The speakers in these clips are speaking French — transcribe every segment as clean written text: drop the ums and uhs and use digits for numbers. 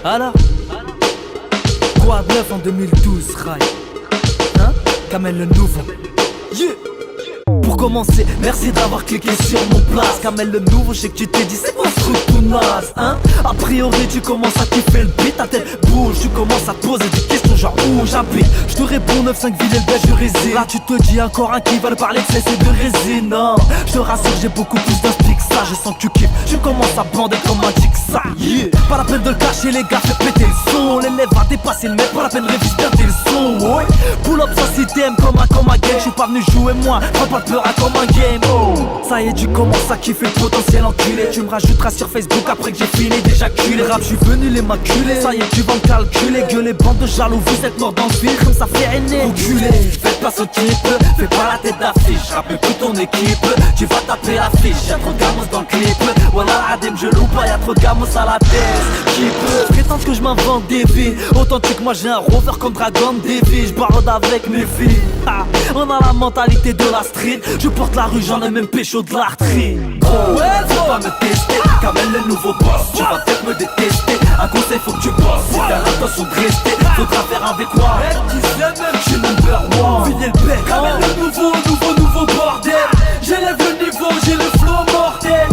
Alors, quoi de neuf en 2012, Rai? Hein? Kamel le nouveau. Yeah. Pour commencer, merci d'avoir cliqué sur mon place. Kamel le nouveau, je sais que tu t'es dit c'est quoi ce truc tout naze, hein? A priori tu commences à kiffer le beat, ta tête bouge, tu commences à te poser des questions genre où j'habite. Je te réponds 9-5 villes belge je réside. Là tu te dis encore un qui va le parler que c'est de résine. Non, je te rassure j'ai beaucoup plus d'inspi que ça. Je sens que tu kiffes, je commence à bander comme un tic ça. Yeah. Pas la peine de le cacher les gars, fais péter le son. L'élève va dépasser le mec, pas la peine de réviser bien tes leçons. Ouais. Pull up ça si t'aimes comme un game. Je suis pas venu jouer moi, prends pas peur à comme un game. Oh. Ça y est tu commences à kiffer le potentiel enculé. Tu me rajouteras sur Facebook après que j'ai fini d'éjaculer. Rap je suis venu les maculer. Ça y est tu vas me calculer. Gueule bande de jaloux, vous êtes morts dans le film comme ça fait régner. Enculé, faites pas ce type, fais pas la tête d'affiche. Rappelle plus ton équipe, tu vas taper l'affiche. Y'a trop de gamos dans le clip. Voilà Adem je loupe pas, y'a trop de gamos à la tête. Qui peut prétendre que je m'invente des vies. Authentique moi j'ai un rover comme Dragon Davy. Je barode avec mes filles. Ah, on a la mentalité de la street. Je porte la rue, j'en ai même pécho de l'arterie. Ouais, faut pas me tester. Kamel le nouveau boss, tu vas peut-être me détester. Un conseil faut que tu bosses, si t'as l'intention de rester, faudra faire avec quoi. Je suis number one, Villiers le bec. Kamel le nouveau bordel. J'élève le niveau, j'ai le flow mortel.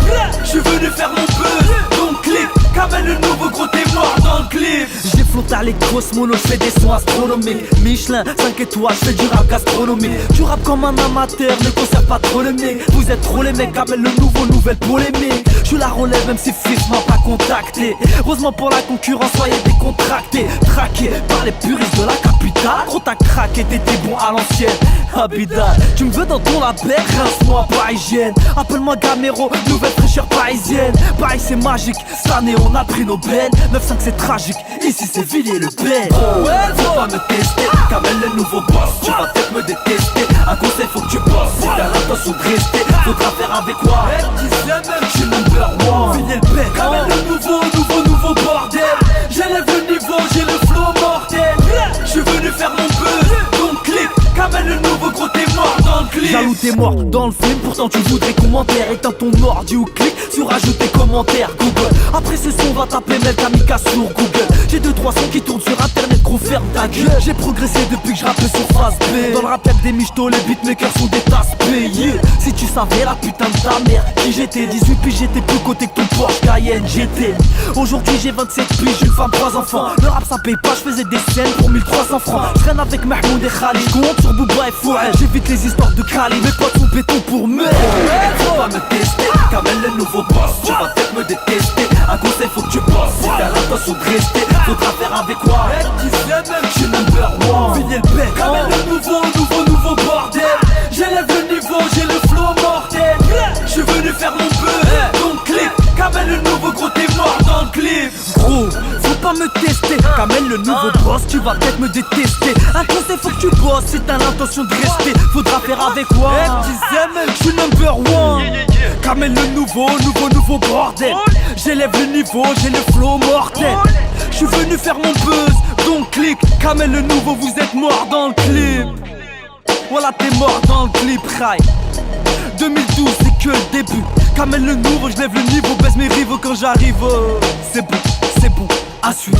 Je suis venu faire mon buzz, donc clip. Kamel le nouveau gros t'es mort dans le clip. J'ai flotté à les grosses monos, j'fais des sons astronomiques. Michelin, 5 étoiles, j'fais du rap gastronomique. Tu rap comme un amateur, ne conserve pas trop le nez. Vous êtes trop les mecs, Kamel le nouveau, nouvelle polémique. Je la relève même si Fif m'a pas contacté. Heureusement pour la concurrence, soyez décontractés. Traqués par les puristes de la capitale. Gros t'as craqué, t'étais bon à l'ancienne. Abidal, tu me veux dans ton label, rince-moi parisienne. Appelle-moi Gamero, nouvelle fraîcheur parisienne. Paris c'est magique, cette année on a pris nos bennes. 9-5 c'est tragique, ici c'est Villiers le Ben. Ouais, faut pas me tester, Kamel le nouveau boss. Tu vas peut-être me détester, un conseil faut que tu bosses. Si t'as l'intention de rester, faudra faire avec quoi. Je suis number one, Villiers le Ben. Kamel le nouveau bordel. J'élève le niveau, j'ai le flow mortel. Je suis venu faire mon buzz, donc clip. Kamel le nouveau gros t'es mort dans le clip. Jaloux t'es mort dans le film, pourtant tu voudrais commentaire. Éteins ton ordi ou clique sur ajouter commentaire Google. Après ce son va taper Mel Kamika sur Google. J'ai 2-3 sons qui tournent sur internet, gros ferme ta gueule. J'ai progressé depuis que je rappelle sur phase B. Dans le rap y'a que des michtos, les beatmakers sont des tasses payées. Si tu savais la putain de ta mère qui j'étais, 18 puis j'étais plus côté que ton Porsche Cayenne GT. Aujourd'hui j'ai 27 piges, une femme, 3 enfants. Le rap ça paye pas, je faisais des scènes pour 1300 francs. Je traîne avec Mahmoud et Khalid, je compte sur Bouba et Fouad. J'évite les histoires de Khalid, mes potes sont béton pour me. Faut pas me tester, Kamel le nouveau boss. Tu vas peut-être me détester, un conseil faut que tu bosses. Si t'as l'intention de rester, faudra faire avec quoi. Je suis number one, Villiers le bec. Kamel le nouveau bordel. J'élève le niveau, j'ai le flow mortel. Je suis venu faire mon buzz, donc clip. Kamel le nouveau gros t'es mort dans le clip. Gros, faut pas me tester, Kamel le nouveau boss, tu vas peut-être me détester. Un conseil faut que tu bosses, si t'as l'intention de rester, faudra faire avec quoi. Je suis number one, Kamel le nouveau bordel. J'élève le niveau, j'ai le flow mortel. Je suis venu faire mon buzz, donc clique. Kamel le nouveau, vous êtes mort dans le clip. Voilà t'es mort dans le clip, Rai. 2012 c'est que le début. Kamel le nouveau, je lève le niveau, baisse mes rivaux quand j'arrive. C'est bon, à suivre.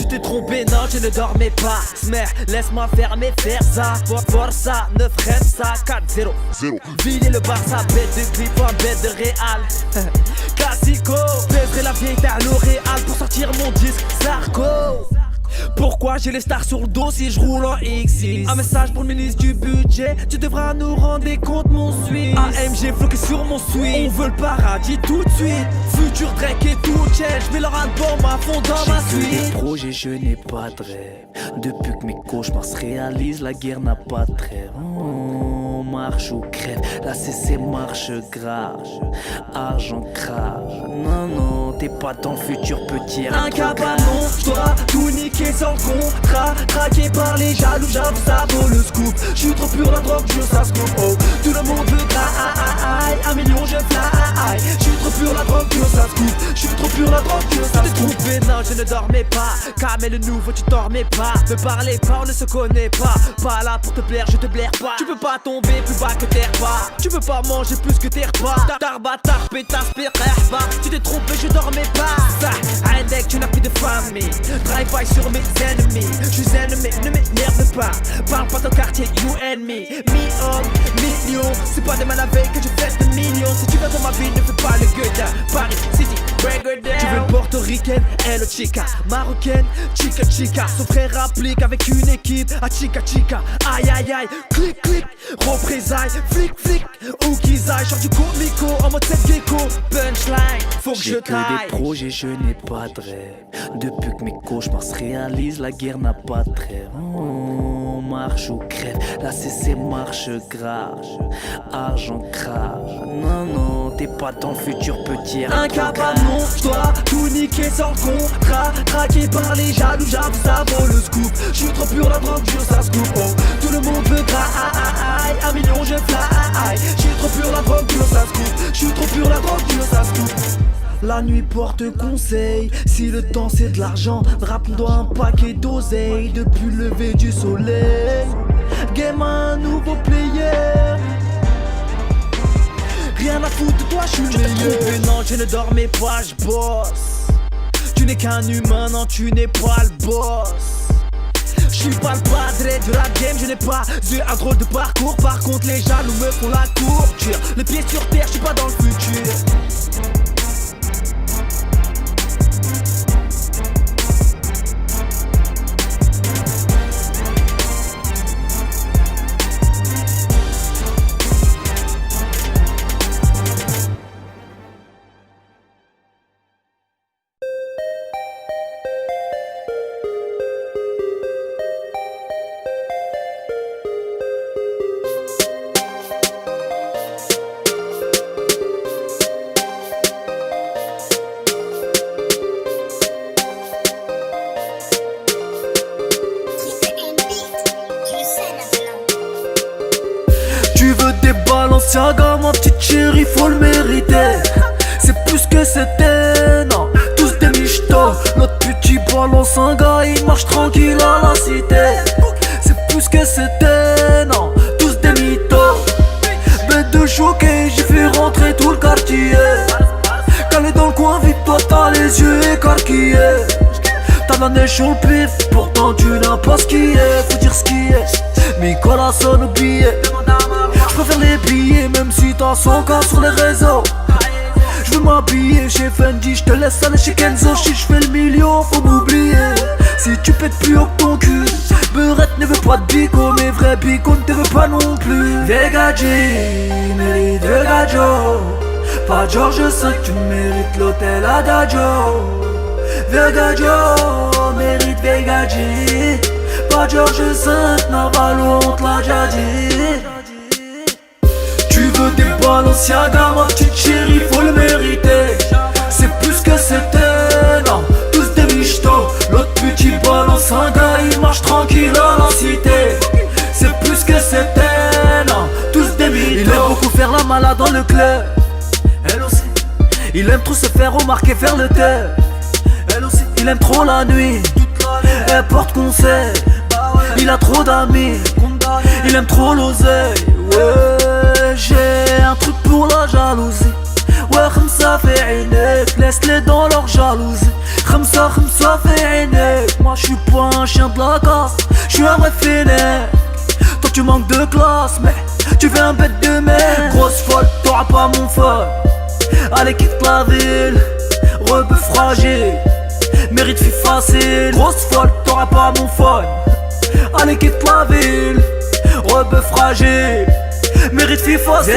T'es trompé, non, je ne dormais pas. Mais laisse-moi faire mes ça. Forza, 9 ça, 4-0. Villiers le Barça, bête de clip, en bête de Real. Classico, pèserai la vieille à L'Oréal pour sortir mon disque Zarco. Pourquoi j'ai les stars sur le dos si je roule en X6? Un message pour le ministre du budget, tu devras nous rendre des comptes mon Suisse. AMG floqué sur mon suite, on veut le paradis tout de suite. Futur Drake et tout change, mais leur album à fond dans ma suite. J'ai des projets, je n'ai pas de rêve. Depuis que mes cauchemars se réalisent, la guerre n'a pas de trêve. On marche ou crève, la CC marche grave. Argent crave, non non, t'es pas dans le futur petit. Un cabanon, j'dois tout niquer sans contrat. Traqué par les jaloux, j'avoue ça vaut le scoop. J'suis trop pur, la drogue dure, ça se coupe. Oh, tout le monde veut graille, 1 million je fly. J'suis trop pur, la drogue dure, ça se coupe. J'suis trop pur, la drogue dure, ça se coupe. Trompé, non, je ne dormais pas. Camel le nouveau, tu dormais pas. Ne parlez pas, on ne se connaît pas. Pas là pour te plaire, je te blaire pas. Tu peux pas tomber plus bas que tes repas. Tu peux pas manger plus que tes repas. Tarbatar, pétasse, pas. Tu t'es trompé, je dormais pas. Ça, Indec, tu n'as plus de famille. Drive-by sur mes ennemis. J'suis ennemi, ne m'énerve pas. Parle pas ton quartier, you and me. Million, c'est pas demain la veille que je fête de millions. Si tu viens dans ma ville, ne fais pas le gueule. Paris City, break down. Tu veux une portoricaine, elle chica. Marocaine, chica. Son frère applique avec une équipe. À chica. Aïe, clic, représailles, flic, où qu'ils aillent. Genre du comico en mode 7 gecko. Punchline, faut que je taille. J'ai que des projets, je n'ai pas de rêve. Depuis que mes cauchemars se réalisent, la guerre n'a pas de trêve. On marche ou crève, la CC marche grave. Argent crave, non, t'es pas dans le futur petit. Un cabanon, j'dois tout niquer sans contrat. Traqué par les jaloux, j'avoue ça vaut le scoop. J'suis trop pur, la drogue dure, ça se coupe. Oh, tout le monde veut graille, 1 million je fly. J'suis trop pur, la drogue dure, ça se coupe. J'suis trop pur, la drogue dure, ça se coupe. La nuit porte conseil, si le temps c'est de l'argent, rap doit un paquet d'oseille depuis le lever du soleil. Game un nouveau player. Rien à foutre de toi, j'suis le meilleur. Non, je ne dormais pas, j'bosse. Tu n'es qu'un humain, non, tu n'es pas le boss. J'suis pas le padre de la game, je n'ai pas eu un drôle de parcours. Par contre les jaloux me font la torture. Les pieds sur terre, j'suis pas dans le futur. Tu veux des Balenciaga, ma petite chérie, faut le mériter. C'est plus que c'était, non, tous des michtos. L'autre petit Balenciaga, il marche tranquille à la cité. C'est plus que c'était, non, tous des mythos. Bête de choqué, j'ai fait rentrer tout le quartier. Calé dans le coin, vite toi t'as les yeux écarquillés. T'as la neige sur le pif, pourtant tu n'as pas ce qui est. Faut dire ce qui est, Nicolas sonne au billet. J'préfère les billets même si t'as 100K sur les réseaux. J'veux m'habiller chez Fendi, j'te laisse aller chez Kenzo. Si j'fais le million, faut m'oublier. Si tu pètes plus haut que ton cul, Beurette ne veut pas de bico, mais vrai bico ne te veut pas non plus. Vega G, mérite Vega Joe. Pas George V, tu mérites l'hôtel Adagio. Vega Joe, mérite Vega G. Pas George V, Navarro, on te l'a déjà dit. Tu veux des Balenciaga, ma petite chérie, faut le mériter. C'est plus que c'était, non, tous des michtos. L'autre petit Balenciaga, il marche tranquille à la cité. C'est plus que c'était, non, tous des michtos. Il aime beaucoup faire la malade dans le club. Elle aussi. Il aime trop se faire remarquer, faire le teuf. Elle aussi. Il aime trop la nuit, elle porte conseil. Il a trop d'amis, il aime trop l'oseille. Ouais, j'ai un truc pour la jalousie. Ouais, خمسة في عينيك, laisse-les dans leur jalousie. خمسة في عينيك. Moi j'suis pas un chien de la casse, j'suis un vrai fainéant. Toi tu manques de classe, mais tu fais un bête de merde. Grosse folle, t'auras pas mon feu. Allez quitte la ville, rebeu fragile. Mérite fille facile, grosse folle, t'auras pas mon phone. Allez quitte la ville, rebeu fragile. Mérite fille facile,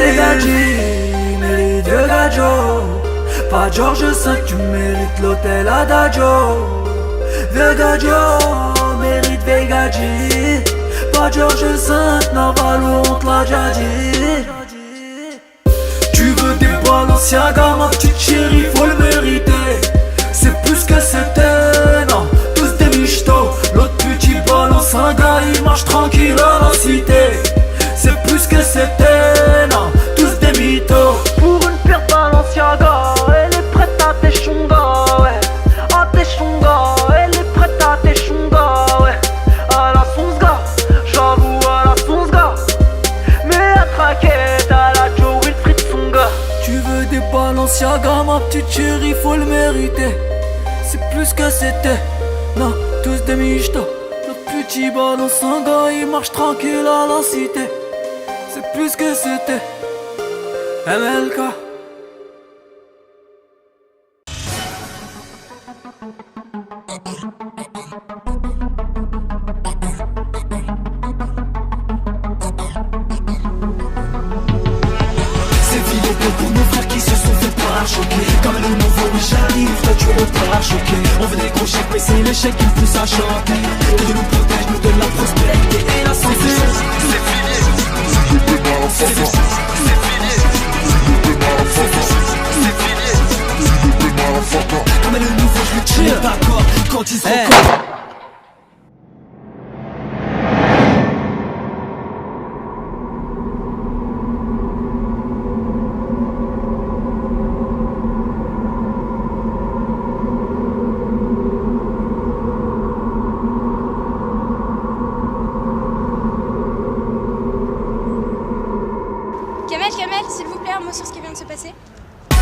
mérite vieux gadjo. Pas George V, tu mérites l'hôtel Adagio. Vieux gadjo, mérite Vegadji. Pas George V, Naval, on te l'a déjà dit. Tu veux des Balenciaga, ma petite chérie, faut le mériter. C'est plus que c'était, non, tous des michtos. L'autre petit Balenciaga, il marche tranquille à la cité. C'est plus que c'était, non, tous des mythos. Pour une paire Balenciaga, elle est prête à tes chungas, ouais. À tes chungas, elle est prête à tes chungas, ouais. À la songa, j'avoue à la songa. Mais à traquette, à la Joe Wilfried Songa. Tu veux des Balenciaga, ma petite chérie, faut le mériter. C'est plus que c'était, non, tous des michtos. Le petit Balenciaga, il marche tranquille à la cité. C'est plus que c'était, MLK. Pour nos frères qui se sont fait parachoquer. Comme le nouveau oui j'arrive, toi tu repars choqué. On veut des gros chèques mais c'est l'échec qui me pousse à chanter. Que Dieu nous protège, nous donne la prospérité et la santé. C'est fini, c'est fini, comme le nouveau je le tire d'accord quand ils sont Kamel, s'il vous plaît, un mot sur ce qui vient de se passer.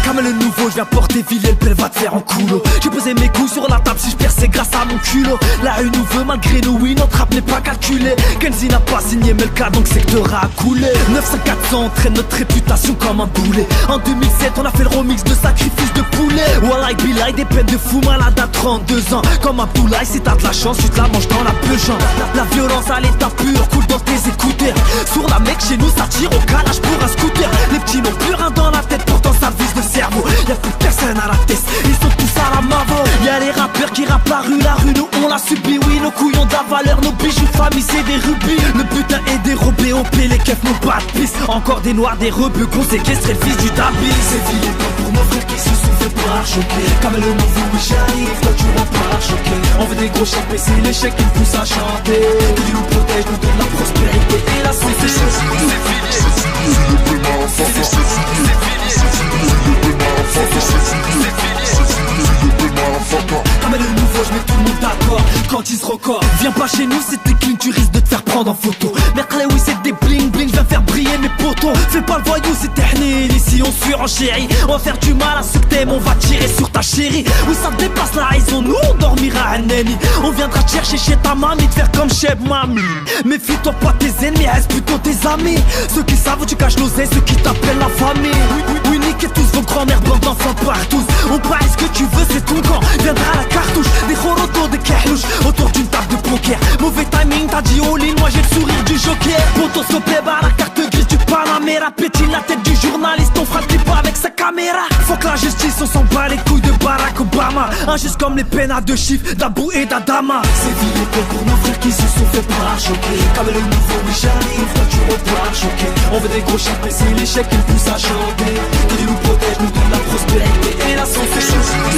Kamel le nouveau, je viens porter Villiers, le pelle va te faire en coulo. J'ai posé mes couilles sur la table, si je perds c'est grâce à mon culot. La rue nous veut malgré nous, oui, notre rap n'est pas calculé. Kenzie n'a pas signé Melka, donc secteur a coulé. 900-400, on traîne notre réputation comme un boulet. En 2007, on a fait le remix de Sacrifice de poulet. Wallah Billah, des peines de fou malade à 32 ans. Comme Abdoulaye, si t'as de la chance, tu te la manges dans la peugeant. La violence à l'état pur, coule dans tes écouteurs. Sur la mec, chez nous, ça tire au calage pour un scooter. Les petits n'ont plus rien dans la tête, pourtant ça vise le cerveau. Y'a plus personne à la tête, ils sont tous à la mavo. Y'a les rappeurs qui rappent la rue nous on l'a subi. Oui, nos couilles ont de la valeur, nos bijoux de famille c'est des rubis. Le butin est dérobé au P, les keufs n'ont pas de piste. Encore des noirs, des rebeux qu'on séquestrait le fils du tabi. C'est filé pour nos frères qui se sont fait parachoquer. Comme le nouveau oui j'arrive, toi tu repars choqué. On veut des gros chèques mais c'est l'échec qui me pousse à chanter. Que Dieu nous protège, nous donne la prospérité et la santé. C'est comme le nouveau, je mets tout le monde d'accord quand ils se recordent. Viens pas chez nous, c'est tes clean, tu risques de te faire prendre en photo. Mercredi, oui, c'est des bling bling, je viens faire briller mes potos. Fais pas le voyou, c'est technique, ici on surenchérit. On va faire du mal à ceux que t'aimes, on va tirer sur ta chérie. Oui, ça dépasse la raison, nous on dormira à Neni. On viendra te chercher chez ta mamie, te faire comme chez mamie. Méfie-toi pas tes ennemis, reste plutôt tes amis. Ceux qui savent où tu caches l'oseille, ceux qui t'appellent la famille. Oui, niquez tous vos grands-mères, bande d'enfants partout. On parie ce que tu veux, c'est ton camp. Viendra la cartouche, des chorotos, des kahlouches autour d'une table de poker. Mauvais timing, t'as dit all-in, moi j'ai le sourire du joker. Potoscopé, la carte grise du Panamera. Pétine la tête du journaliste, on fera le clip avec sa caméra. Faut que la justice, on s'en bat les couilles de Barack Obama. Injuste comme les peines à deux chiffres d'Abou et d'Adama. C'est vilé pour nos frères qui se sont fait parachoquer. Comme le nouveau, oui j'arrive, toi tu repars choqué. On veut des gros chèques mais c'est l'échec qui me pousse à chanter. Que Dieu nous protège, nous donne la prospérité et la santé. C'est fini,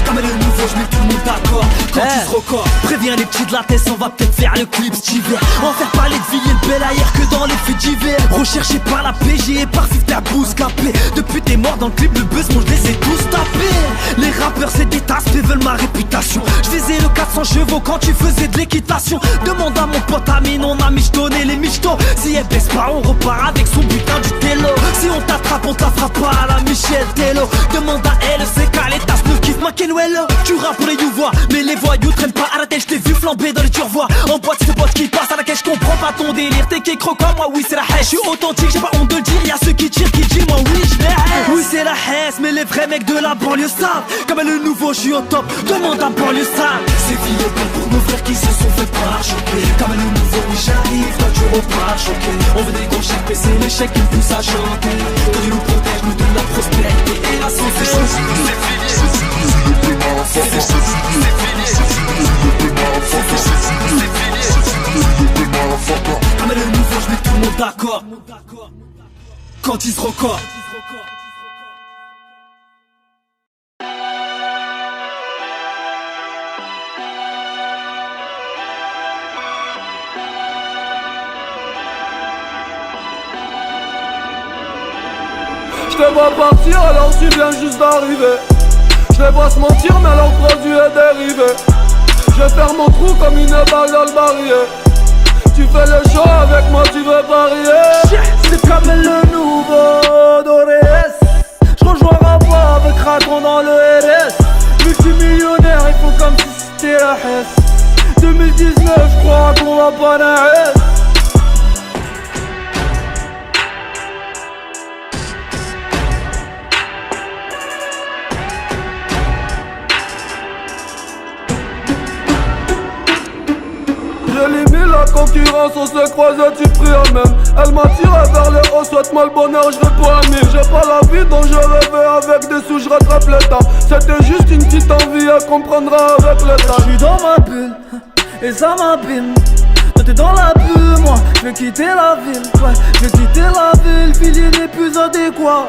comme le nouveau, je mets tout le monde d'accord quand ils se recordent. Préviens les petits de la tête, on va peut-être faire le clip cet hiver. On va faire parler de Villiers le bel ailleurs que dans les faits divers. Recherché par la PG et par Fifth Boost capé. Depuis t'es mort dans le clip, le buzz, moi je les ai tous tapés. Les rappeurs c'est des tasses, mais veulent ma réputation. Je faisais le 400 chevaux quand tu faisais de l'équitation. Demande à mon pote Amine, on a michetonné les michtos. Si elle baisse pas, on repart avec son butin du télo. Si on t'attrape, on te la fera pas à la Michel Tello. Demande à elle, c'est qu'à les tasses ne kiffent ma fucking well. Tu rappes pour les you-voix, mais les voyous traînent pas à la tête. J't'ai vu flamber dans les turvois. En boîte, c'est potes qui passent à la caisse. J'comprends pas ton délire. T'es qui croquant, moi oui c'est la haine. J'suis authentique, j'ai pas honte de le dire. Y'a ceux qui tirent, qui disent moi oui j'l'ai haine. Oui c'est la haine, mais les vrais mecs de la banlieue savent. Comme le nouveau, j'suis au top, demande à banlieue savent. C'est filé pour nos frères qui se sont fait parachoquer. Comme le nouveau, oui j'arrive, toi tu repars choqué. On veut des gros chèques, mais c'est l'échec qui me pousse à chanter. Quand Dieu nous protège, nous donne la prospérité et la santé. C'est fini, c'est fini, c'est fini, c'est fini. Comme le nouveau, je mets tout le monde d'accord. Quand il se record. Je les vois partir alors tu viens juste d'arriver. Je les vois se mentir mais leur produit est dérivé. Je vais faire mon trou comme une balle dans le barillet. Tu fais le show avec moi, tu veux parier. C'est comme le nouveau Dorés. Je rejoins Rabat avec Raton dans le RS. Multimillionnaire, il faut comme si c'était la Hesse. 2019, je crois qu'on va pas naître. J'élimine la concurrence, on se croise et tu pries à même. Elle m'attire vers le haut, souhaite-moi le bonheur, je réponds à mille. J'ai pas la vie dont je rêvais, avec des sous je rattrape le temps. C'était juste une petite envie, elle comprendra avec le temps. Je suis dans ma bulle, et ça m'abîme. Toi t'es dans la bulle, moi je vais quitter la ville. Ouais, je vais quitter la ville, filier n'est plus adéquat.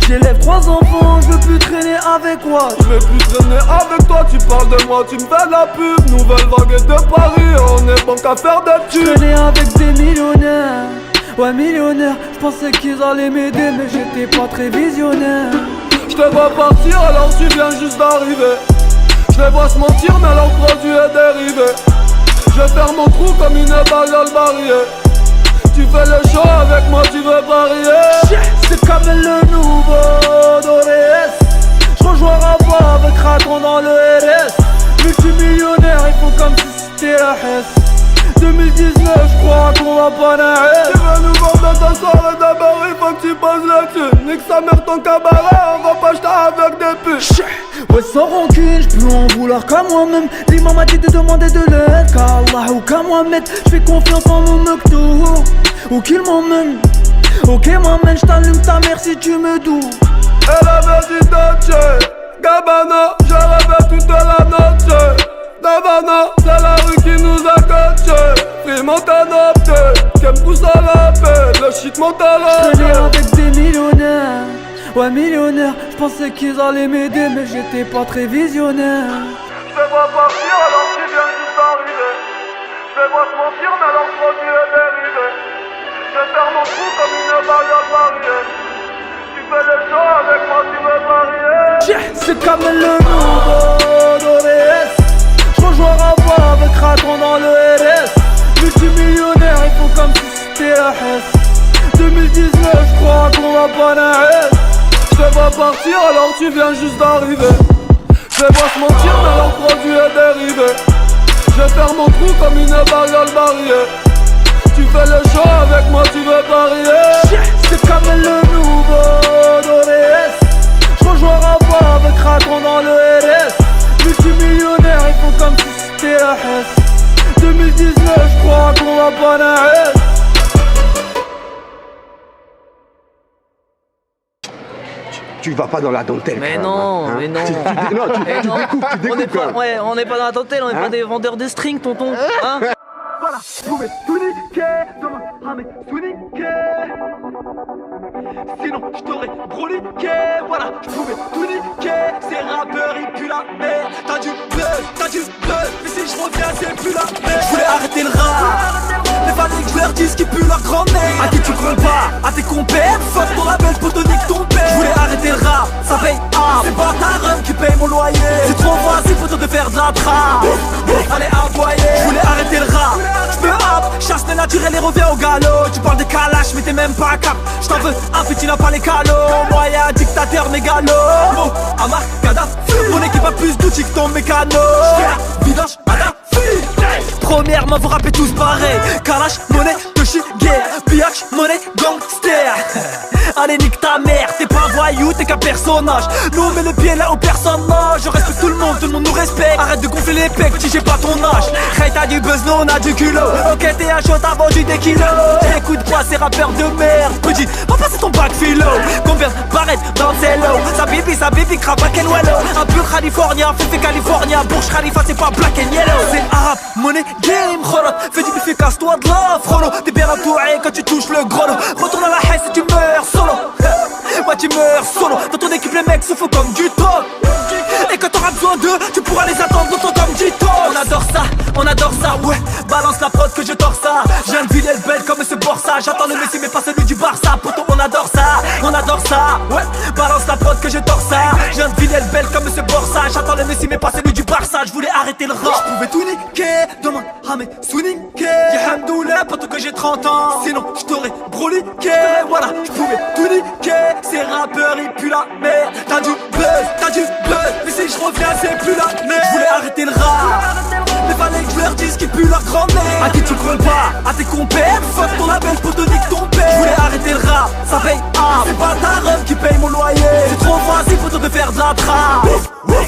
J'élève 3 enfants, je veux plus traîner avec toi. Je vais plus traîner avec toi, tu parles de moi, tu me fais de la pub. Nouvelle vague de Paris, on est bon qu'à faire des tubes. Traîner avec des millionnaires, ouais millionnaires. Je pensais qu'ils allaient m'aider mais j'étais pas très visionnaire. Je te vois partir alors tu viens juste d'arriver. Je les vois se mentir mais leur produit est dérivé. Je vais faire mon trou comme une balle dans le barillet. Tu fais le show avec moi, tu veux parier. C'est comme le nouveau Dorés. Je rejoins Rabat avec Raton dans le RS. Multimillionnaire, il faut comme si c'était la Hesse. 2019, je crois qu'on va pas naître. Tu veux nous voir dans ta soirée d'abord, il faut que tu poses là-dessus. Nique sa mère ton cabaret, on va pas jeter avec des putes. Ouais sans rancune, j'peux en vouloir qu'à moi-même. L'imam m'a dit de demander de l'aide qu'à Allah ou qu'à Mohamed. J'fais confiance en mon Mektour, ou qu'il m'emmène. Ok m'emmène, j't'allume ta mère si tu me doues. Elle avait dit Dolce Gabbana, je rêvais toute la noche. Davana, c'est la rue qui nous a coachés. Free Montana, qui me pousse à la paix. Le shit monte à la paix. J'traînais avec des millionnaires, ouais millionnaires. J'pensais qu'ils allaient m'aider mais j'étais pas très visionnaire. J'te vois partir alors tu viens juste d'arriver. J'te vois se mentir mais leur produit est dérivé. J'vais faire mon trou comme une balle dans le barillet. Tu fais le show avec moi, tu veux parier. C'est comme le nouveau Dorés. J'rejoins Rabat avec Raton dans le RS. Multimillionnaire, il faut comme si c'était la Hesse. 2019, je crois qu'on va pas naître. J'te vois partir alors tu viens juste d'arriver. J'te vois se mentir mais leur produit est dérivé. J'vais faire mon trou comme une balle dans le barillet. Tu fais le show avec moi, tu veux parier. C'est comme le nouveau Dorés. J'rejoins Rabat avec Raton dans le RS. Multimillionnaire, il faut comme si c'était la Hesse. 2019, je crois qu'on va pas naître. Tu vas pas dans la dentelle. Mais non, hein. mais non. Tu découpes. On n'est pas dans la dentelle, on n'est pas des vendeurs de string, tonton. Hein? Voilà, je pouvais tout niquer, demain, ramène tout niquer. Sinon, je t'aurais broliqué. Voilà, je pouvais tout niquer. Ces rappeurs, ils puent la merde. T'as du buzz, mais si je reviens, c'est plus la merde. Je voulais arrêter le rap. Les fans que je leur dise qu'ils puent leur grand-mère. À qui tu prends pas, à tes compères. Fuck ton label, pour te nique ton père. Je voulais arrêter le rap, ça paye pas. C'est pas ta rhum qui paye mon loyer. C'est trop facile, faut te faire de la trappe. Allez, aboyer. Je voulais arrêter le rap. J'me happe, chasse les naturel et reviens au galop. Tu parles de Kalash mais t'es même pas cap. J't'en veux un petit n'a pas les calots. Moi y'a dictateur mégalo. Amar, Kadhafi. Mon équipe a plus d'outils que ton mécano. Vidange, Kadhafi. Premièrement vous rappez tous pareil. Kalash, monnaie, Toshi, guerre. Biatch, monnaie, gangster. Allez nique ta mère, t'es pas voyou, t'es qu'un personnage. Nous on met le pied là où personne nage. Je respecte tout le monde nous respecte. Arrête de gonfler les pecs, petit j'ai pas ton âge. Hey t'as du buzz, nous on a du culot. Ok t'es un shot, t'as vendu des kilos. Écoute pas ces rappeurs de merde. Petit, va passer ton bac philo. Combien barrettes dans cello. Sa bibi, cravate and wello. Un pur California, fait California. Burj Khalifa c'est pas black and yellow. C'est arabe, money, game, kholot. Fais du buffet, casse-toi de la frollo. T'es bien entouré quand tu touches le gros lot. Retourne à la haine si tu meurs solo. Ouais tu meurs solo. Dans ton équipe les mecs se font comme du top. Et quand t'auras besoin d'eux, tu pourras les attendre longtemps comme du top. On adore ça, ouais. Balance la prod que je torse ça. J'ai un ville belle comme ce Borsa. J'attends le Messi mais pas celui du Barça. Poto on adore ça, ouais. Balance la prod que je torse ça. J'ai un ville belle comme ce Borsa. J'attends le Messi mais pas celui du Barça. Je voulais arrêter le rap. Je pouvais tout niquer, demande à mes sous-niquer. Y'a poto que j'ai 30 ans. Sinon je t'aurais broliqué. Voilà, je pouvais tout niquer. Ces rappeurs ils puent la merde. T'as du buzz. Mais si je reviens c'est plus la merde. Je voulais arrêter le rap. Mais fallait que je leur dise qu'ils puent leur grand-mère. À qui tu crois pas, à tes compères. Fuck ton label pour te nique ton père. Je voulais arrêter le rap, ça paye un. C'est pas ta rêve qui paye mon loyer. C'est trop facile pour te faire de la trappe.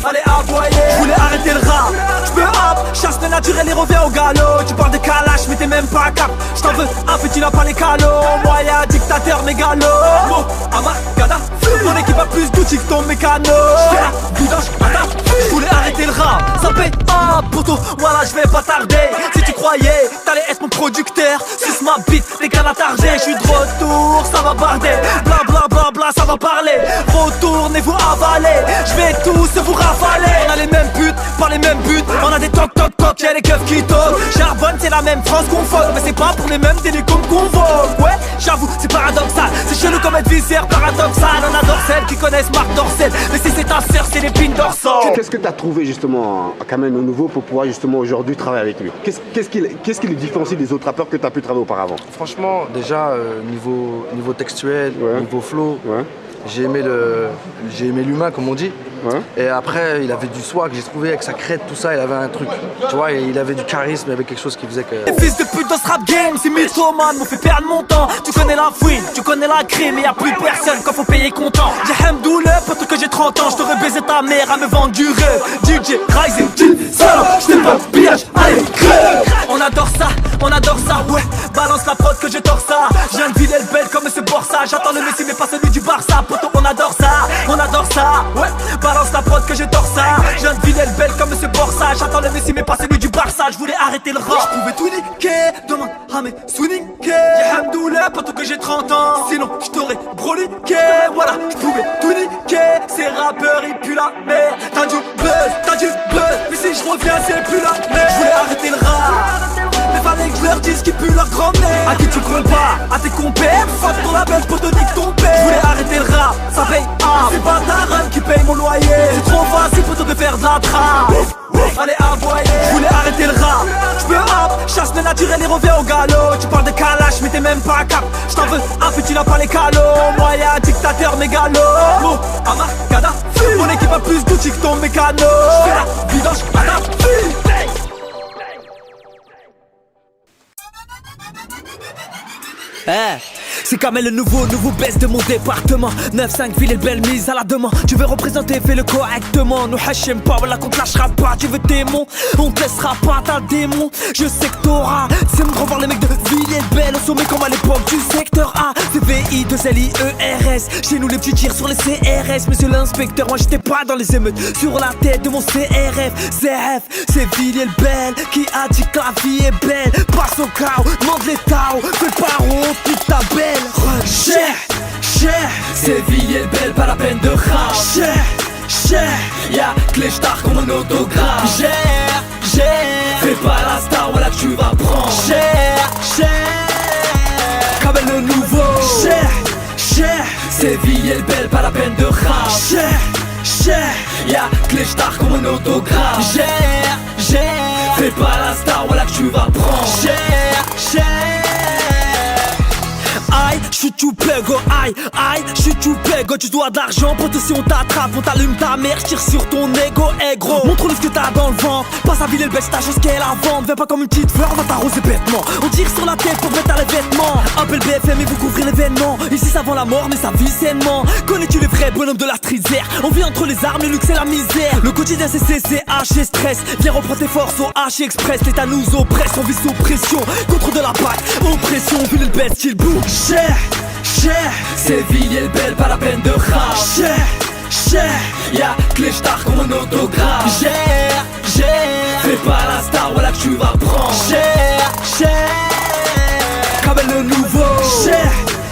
Allez aboyer. Je voulais arrêter le rap. Je me hâte, chasse le naturel et reviens au galop. Tu parles de Kalash mais t'es même pas cap. J't'en veux un petit n'a pas les calots. Moi y'a dictateur mégalo. Amar, Kadhafi. Mon équipe a plus d'outils que ton mécano. Vidange, Kadhafi. Je voulais arrêter le rap, ça paye un poteau. Voilà je vais pas tarder. Si tu croyais t'allais être mon producteur, suce ma bite, les gars attardés. Je suis de retour, ça va barder. Bla bla bla bla, ça va parler. Retournez-vous avaler, je vais tous vous rafaler. On a les mêmes putes, pas les mêmes buts. On a des toc toc toc, y'a les keufs qui toquent. Charbonne c'est la même France qu'on foque. Mais c'est pas pour les mêmes délits qu'on convoque. Ouais, j'avoue, c'est paradoxal. C'est chelou comme être viscère, paradoxal. On adore celles qui connaissent Marc Dorcel. Mais si c'est ta sœur, c'est l'épine dorsale. Qu'est-ce que tu as trouvé justement à Kamel le Nouveau pour pouvoir justement aujourd'hui travailler avec lui? Qu'est-ce qui le différencie des autres rappeurs que tu as pu travailler auparavant? Franchement, déjà, niveau textuel, niveau flow, j'ai aimé l'humain comme on dit. Et après il avait du swag, j'ai trouvé avec sa crête tout ça, il avait un truc, tu vois, il avait du charisme, il avait quelque chose qui faisait que... Les fils de pute dans ce rap game, c'est mythomane, m'ont fait perdre mon temps. Tu connais la fouine, tu connais la crime, et y'a plus personne quand faut payer content. J'ai hamdoullah, pote que j'ai 30 ans, j't'aurais baisé ta mère à me vendre du rêve. DJ Rising, solo, j't'ai pas de pillage, allez crève. On adore ça, ouais. Balance la prod que je torse ça. J'ai un ville belle comme ce Borsa. J'attends le Messi mais pas celui du Barça. Poto on adore ça, ouais. Balance la prod que je torse ça. J'ai un ville belle comme ce Borsa. J'attends le Messi mais pas celui du Barça. Je voulais arrêter le rap. Je pouvais tout niquer, demande à mes sous-niquer. Y'a hamdoullah, poto que j'ai 30 ans. Sinon je t'aurais broliqué. Voilà, je pouvais tout niquer. Ces rappeurs ils puent la merde. T'as du buzz. Mais si je reviens c'est plus la merde. Je voulais arrêter le rap. Mais fallait que je leur dise qu'ils puent leur grand-mère. À qui tu crois pas, à tes compères. Fuck ton label pour te nique ton père. Je voulais arrêter le rap, ça paye un. C'est pas ta rêve qui paye mon loyer. C'est trop facile pour te faire de la trappe. Allez aboyer. Je voulais arrêter le rap. Je me hâte, chasse le naturel et reviens au galop. Tu parles de Kalash mais t'es même pas cap. J't'en veux un petit n'a pas les calots. Moi y'a dictateur mégalo. Amar, Kadhafi. Mon équipe a plus d'outils que ton mécano. J'fais la vidange, Kadhafi. C'est Kamel le nouveau baisse de mon département. 9-5 ville et belle mise à la demande. Tu veux représenter, fais-le correctement. Nous hachem pas, voilà qu'on te lâchera pas. Tu veux démon, on te laissera pas ta démon. Je sais que t'auras, c'est me revoir les mecs de ville et belle. Au sommet comme à l'époque du secteur A. CVI, 2LIERS. Chez nous les petits tirs sur les CRS. Monsieur l'inspecteur, moi j'étais pas dans les émeutes. Sur la tête de mon CRF. CF, c'est ville et belle qui a dit que la vie est belle. Passe au chaos, demande les taos. Fais paro, toute ta belle. Cher, c'est vie est belle, pas la peine de rap. Cher, y'a que les stars comme un autographe. Gère, fais pas la star, voilà que tu vas prendre. Cher, Kamel le nouveau. Cher, c'est vie est belle, pas la peine de rap. Cher, y'a que les stars comme un autographe. Gère, fais pas la star, voilà que tu vas prendre. Cher. shoot you pego, aïe, aïe, shoot you pego. Tu dois de l'argent, pote, si on t'attrape, on t'allume ta mère, j'tire sur ton ego, hey gros. Montre-nous ce que t'as dans le ventre, passe à ville le bête, ta chose qu'elle a à vendre. Viens pas comme une petite fleur, on va t'arroser bêtement. On tire sur la tête pour mettre à les vêtements. Appelle BFM et vous couvrir l'événement. Ici ça vend la mort, mais ça vit sainement. Connais-tu les vrais bonhommes de la street zère? On vit entre les armes, le luxe et la misère. Le quotidien c'est CCH et stress. Viens reprendre tes forces au H Express. L'État nous oppresse, on vit sous pression. Contre de la PAC, oppression, vu le bête qu'il bouge. Cher, c'est Villiers belle, pas la peine de rap. Cher, y'a que les stars comme un autographe. Gère, fais pas la star, voilà que tu vas prendre. Cher, Kamel le nouveau.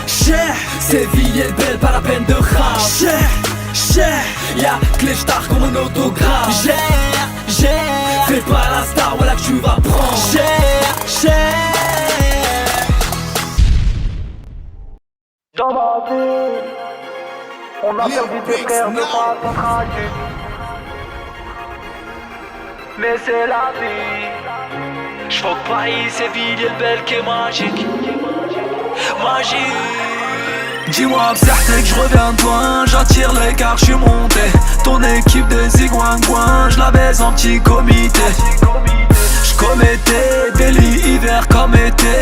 Cher, c'est Villiers belle, pas la peine de rap. Cher, y'a que les stars comme un autographe. Gère, fais pas la star, voilà que tu vas prendre. Cher. Dans ma vie, on a perdu des frères de façon tragique. Mais c'est la vie. J'voque Paris, c'est Villiers belle qui est magique. Magique. Dis-moi certain que je reviens de loin, j'attire l'écart, je suis monté. Ton équipe des zigouingouins, je la baise en petit comité. J'commettais délit hiver comme été.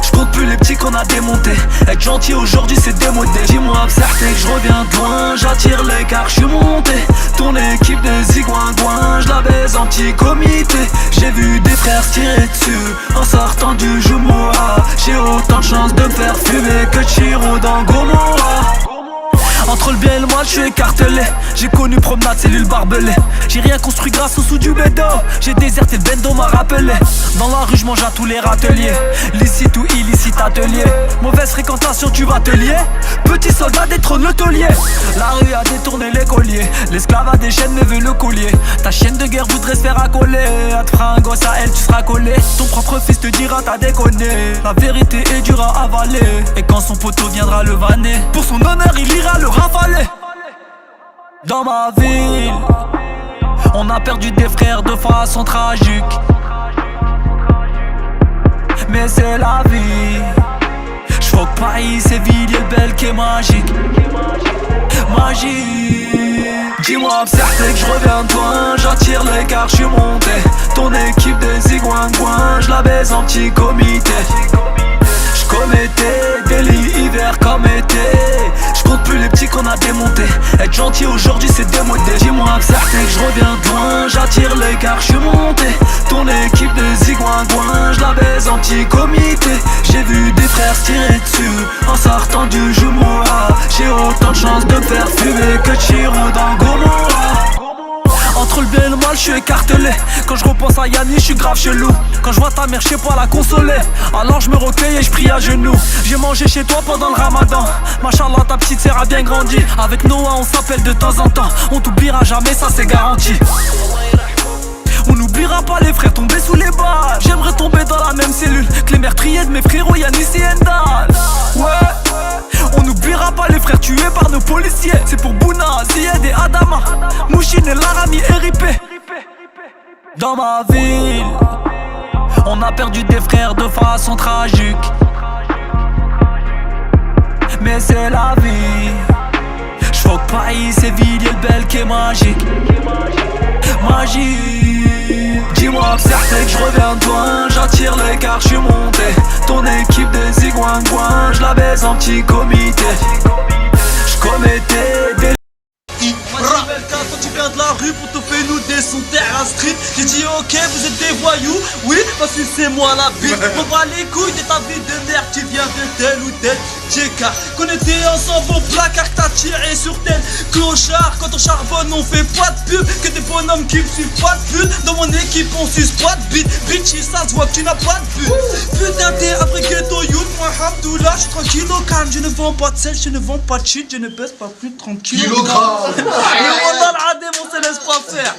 J'compte plus les petits qu'on a démontés. Être gentil aujourd'hui c'est démodé. Dis-moi certain que je reviens de loin, j'attire l'écart, je suis monté. Ton équipe des zigouingouins, je la baise en petit comité. J'ai vu des frères se tirer dessus en sortant du Jumoa. J'ai autant de chance de me faire fumer que Chiro dans Gomorrah. Entre le bien et le mal, je suis écartelé. J'ai connu promenade, cellule barbelée. J'ai rien construit grâce au sous du bédo. J'ai déserté le bendo, m'a rappelé. Dans la rue, je mange à tous les râteliers. Licite ou illicite atelier. Mauvaise fréquentation, tu vas te lier. Petit soldat détrône le taulier. La rue a détourné les colliers. L'esclave a des chaînes mais veut le collier. Ta chienne de guerre voudrait se faire accoler. Elle te fera un gosse à elle, tu seras collé. Ton propre fils te dira t'as déconné. La vérité est dure à avaler. Et quand son poteau viendra le vanner, pour son honneur il ira le rafaler. Dans ma ville, on a perdu des frères de façon tragique. Mais c'est la vie. J'voque Paris, c'est Villiers belle qui est magique. Magique. Dis-moi certain que je reviens de loin, j'attire l'écart, je suis monté. Ton équipe des zigouingouins, je la baise en petit comité. J'commettais délit hiver comme été. J'compte plus les petits qu'on a démontés. Être gentil aujourd'hui c'est démodé. Dis-moi certain que je reviens de loin, j'attire l'écart, je suis monté. Ton équipe de zigouingouins, je la baise en petit comité. J'ai vu des frères se tirer dessus en sortant du Jumoa. J'ai autant de chance de me faire fumer que Chiro dans Gomorrah. Entre le bien et le mal, je suis écartelé. Quand je repense à Yanni, je suis grave chelou. Quand je vois ta mère, je sais pas la consoler. Alors je me recueille et je prie à genoux. J'ai mangé chez toi pendant le ramadan. Machallah, ta petite sœur a bien grandi. Avec Noah, on s'appelle de temps en temps. On t'oubliera jamais, ça c'est garanti. On n'oubliera pas les frères tombés sous les balles. J'aimerais tomber dans la même cellule que les meurtriers de mes frérots Yannis et Endal. Ouais, on n'oubliera pas les frères tués par nos policiers. C'est pour Bouna, Zied et Adama, Mouchine et Laramie et Ripé. Dans ma ville, on a perdu des frères de façon tragique. Mais c'est la vie. J'voque Paris, c'est Villiers belle qui est magique. Magique. Dis-moi certain que je reviens de loin, j'attire l'écart, je suis monté. Ton équipe des zigouingouins, je la baise en petit comité. J'commettais des Quand tu viens de la rue pour te faire nous des sons terrain street. J'ai dit ok vous êtes des voyous. Oui parce que c'est moi la bite. On va les couilles de ta vie de merde. Tu viens de tel ou tel JK. Qu'on était ensemble au placard que t'as tiré sur tel clochard. Quand on charbonne on fait pas de pub. Que des bonhommes qui me suivent pas de pute. Dans mon équipe on suce pas de bite. Bitchy ça se voit que tu n'as pas de but. Putain t'es après ghetto youth. Moi Abdullah je suis tranquille au calme. Je ne vends pas de sel, je ne vends pas de shit. Je ne pèse pas plus de 30 kilogrammes. On se laisse pas faire.